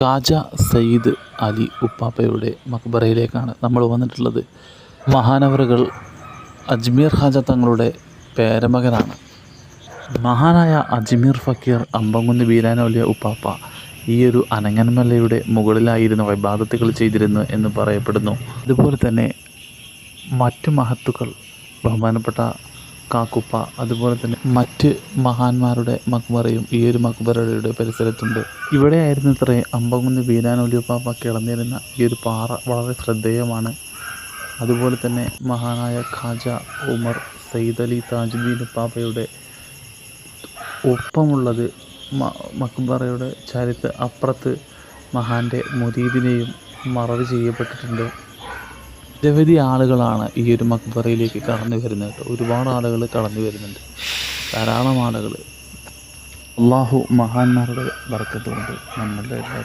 ഖാജ സയ്യിദ് അലി ഉപ്പാപ്പയുടെ മക്ബറയിലേക്കാണ് നമ്മൾ വന്നിട്ടുള്ളത്. മഹാനവറുകൾ അജ്മീർ ഖാജ തങ്ങളുടെ പേരമകനാണ്. മഹാനായ അജ്മീർ ഫക്കീർ അമ്പംകുന്ന് ബീരാനൗലിയ ഉപ്പാപ്പ ഈ ഒരു അനങ്ങന്മലയുടെ മുകളിലായിരുന്നു ഇബാദത്തുകൾ ചെയ്തിരുന്നു എന്ന് പറയപ്പെടുന്നു. അതുപോലെ തന്നെ മറ്റു മഹത്തുക്കൾ ബഹുമാനപ്പെട്ട കാക്കുപ്പ, അതുപോലെ തന്നെ മറ്റ് മഹാന്മാരുടെ മക്ബറയും ഈ ഒരു മക്ബറയുടെ പരിസരത്തുണ്ട്. ഇവിടെയായിരുന്നു ഇത്രേ അമ്പംകുന്ന് ബീരാനൗലിയ ഉപ്പാപ്പ കിടന്നിരുന്ന ഈ ഒരു പാറ വളരെ ശ്രദ്ധേയമാണ്. അതുപോലെ തന്നെ മഹാനായ ഖാജ ഉമർ സയ്യിദ് അലി താജുദ്ദീൻ ഉപ്പാപ്പയുടെ ഒപ്പമുള്ളത് മക്ബറയുടെ അപ്പുറത്ത് മഹാൻ്റെ മുരീദിനെയും മറവ് ചെയ്യപ്പെട്ടിട്ടുണ്ട്. നിരവധി ആളുകളാണ് ഈ ഒരു മക്ബറയിലേക്ക് കടന്നു വരുന്നത്. ഒരുപാട് ആളുകൾ കടന്നു വരുന്നുണ്ട്, ധാരാളം ആളുകൾ. അള്ളാഹു മഹാന്മാരുടെ ബർക്കത്ത് കൊണ്ട് നമ്മളുടെ എല്ലാ